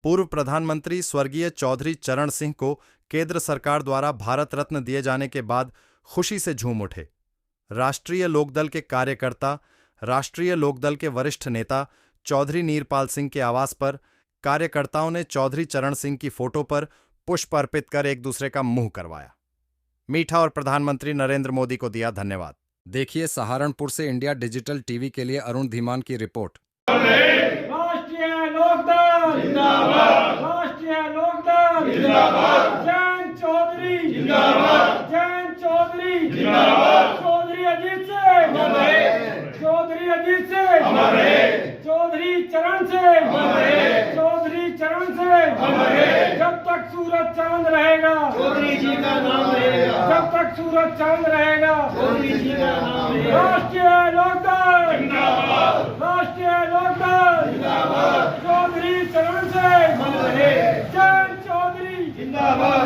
पूर्व प्रधानमंत्री स्वर्गीय चौधरी चरण सिंह को केंद्र सरकार द्वारा भारत रत्न दिए जाने के बाद खुशी से झूम उठे। राष्ट्रीय लोकदल के कार्यकर्ता, राष्ट्रीय लोकदल के वरिष्ठ नेता चौधरी नीरपाल सिंह के आवास पर कार्यकर्ताओं ने चौधरी चरण सिंह की फोटो पर पुष्प अर्पित कर एक दूसरे का मुंह करवाया। मीठा और प्रधानमंत्री नरेंद्र मोदी को दिया धन्यवाद। देखिए सहारनपुर से इंडिया डिजिटल टीवी के लिए अरुण धीमान की रिपोर्ट। राष्ट्रीय लोकदल जिंदाबाद, राष्ट्रीय लोकदल जिंदाबाद, जैन चौधरी जिंदाबाद, जैन चौधरी जिंदाबाद, चौधरी अजीत से अमर रहे, चौधरी अजीत से अमर रहे, चौधरी चरण से अमर रहे, चौधरी चरण से अमर रहे, जब तक सूरज चांद रहेगा चौधरी जी का नाम रहेगा, जब तक सूरज चांद रहेगा चौधरी जी का नाम रहेगा। राष्ट्रीय लोकदल जिंदाबाद, राष्ट्रीय लोकदल जिंदाबाद, चौधरी चरण से अमर रहे, जैन चौधरी जिंदाबाद।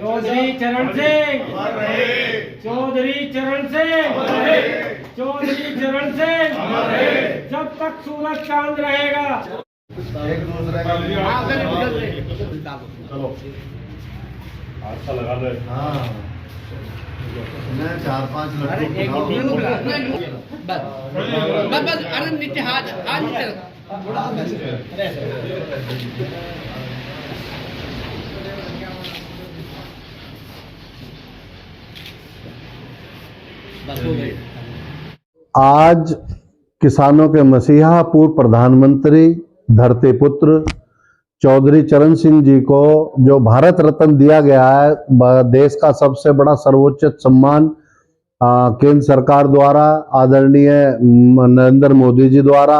चौधरी चरण सिंह, चौधरी चरण सिंह, चौधरी चरण सिंह, जब तक सूरज चांद रहेगा। एक दूसरे चलो अच्छा लगा दे। हाँ मैं 4-5 लड्डू बस अरे नीचे हाथ आज किसानों के मसीहा पूर्व प्रधानमंत्री धरती पुत्र चौधरी चरण सिंह जी को जो भारत रत्न दिया गया है, देश का सबसे बड़ा सर्वोच्च सम्मान केंद्र सरकार द्वारा, आदरणीय नरेंद्र मोदी जी द्वारा,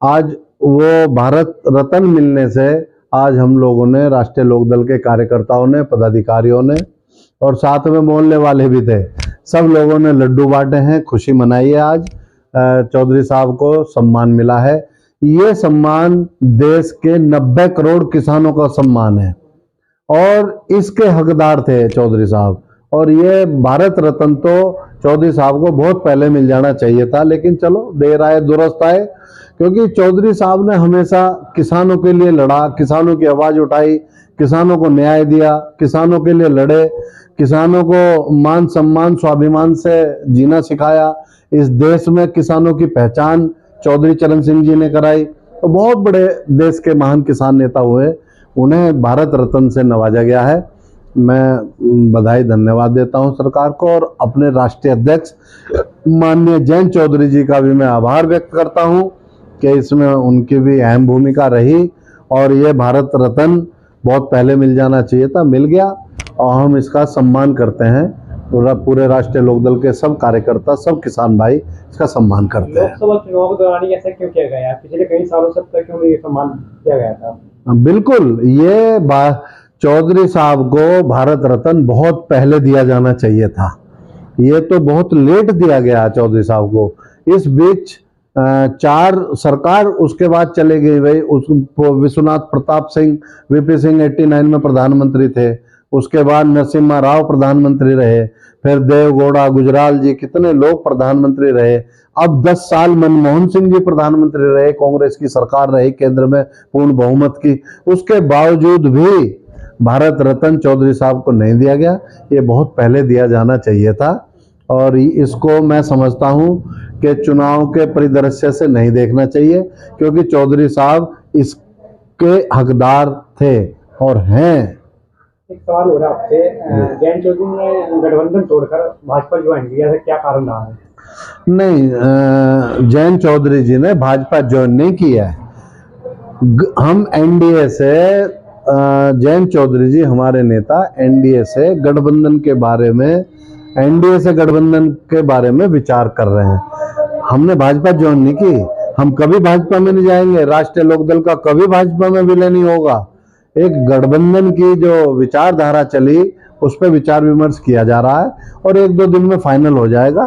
आज वो भारत रत्न मिलने से आज हम लोगों ने, राष्ट्रीय लोकदल के कार्यकर्ताओं ने, पदाधिकारियों ने और साथ में मोहल्ले वाले भी थे, सब लोगों ने लड्डू बांटे हैं, खुशी मनाई है। आज चौधरी साहब को सम्मान मिला है। ये सम्मान देश के 90 करोड़ किसानों का सम्मान है और इसके हकदार थे चौधरी साहब। और ये भारत रत्न तो चौधरी साहब को बहुत पहले मिल जाना चाहिए था, लेकिन चलो देर आए दुरुस्त आए, क्योंकि चौधरी साहब ने हमेशा किसानों के लिए लड़ा, किसानों की आवाज उठाई, किसानों को न्याय दिया, किसानों के लिए लड़े, किसानों को मान सम्मान स्वाभिमान से जीना सिखाया। इस देश में किसानों की पहचान चौधरी चरण सिंह जी ने कराई। तो बहुत बड़े देश के महान किसान नेता हुए, उन्हें भारत रत्न से नवाजा गया है। मैं बधाई धन्यवाद देता हूं सरकार को और अपने राष्ट्रीय अध्यक्ष माननीय जैन चौधरी जी का भी मैं आभार व्यक्त करता हूं कि इसमें उनकी भी अहम भूमिका रही और ये भारत रत्न बहुत पहले मिल जाना चाहिए था, मिल गया और हम इसका सम्मान करते हैं। पूरे राष्ट्रीय लोकदल के सब कार्यकर्ता, सब किसान भाई इसका सम्मान करते हैं। लोकसभा चुनाव के दौरान ऐसा क्यों किया गया? पिछले कई सालों से क्यों ये सम्मान किया गया था? बिल्कुल, ये चौधरी साहब को भारत रत्न बहुत पहले दिया जाना चाहिए था। ये तो बहुत लेट दिया गया चौधरी साहब को। इस बीच 4 सरकार उसके बाद चले गई भाई। उस विश्वनाथ प्रताप सिंह, वीपी सिंह 89 में प्रधानमंत्री थे, उसके बाद नरसिम्हा राव प्रधानमंत्री रहे, फिर देवगौड़ा, गुजराल जी, कितने लोग प्रधानमंत्री रहे। अब 10 साल मनमोहन सिंह जी प्रधानमंत्री रहे, कांग्रेस की सरकार रही केंद्र में पूर्ण बहुमत की, उसके बावजूद भी भारत रत्न चौधरी साहब को नहीं दिया गया। ये बहुत पहले दिया जाना चाहिए था और इसको मैं समझता हूं कि चुनाव के परिदृश्य से नहीं देखना चाहिए, क्योंकि चौधरी साहब इसके हकदार थे और हैं। एक सवाल हो रहा है आपसे, जैन चौधरी ने गठबंधन तोड़कर भाजपा ज्वाइन किया है, क्या कारण रहा है? नहीं, जैन चौधरी जी ने भाजपा ज्वाइन नहीं किया है। हम एनडीए से, जैन चौधरी जी हमारे नेता एनडीए से गठबंधन के बारे में, एनडीए से गठबंधन के बारे में विचार कर रहे हैं। हमने भाजपा ज्वाइन नहीं की, हम कभी भाजपा में नहीं जाएंगे, राष्ट्रीय लोकदल का कभी भाजपा में विलय नहीं होगा। एक गठबंधन की जो विचारधारा चली उस पर विचार विमर्श किया जा रहा है और 1-2 दिन में फाइनल हो जाएगा।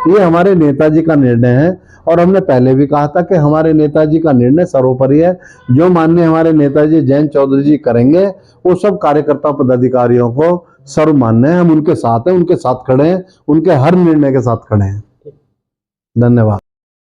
ये हमारे नेताजी का निर्णय है और हमने पहले भी कहा था कि हमारे नेताजी का निर्णय सर्वोपरि है। जो माननीय हमारे नेताजी जैन चौधरी जी करेंगे वो सब कार्यकर्ता पदाधिकारियों को सर्वमान्य है। हम उनके साथ हैं, उनके साथ खड़े हैं, उनके हर निर्णय के साथ खड़े हैं। धन्यवाद।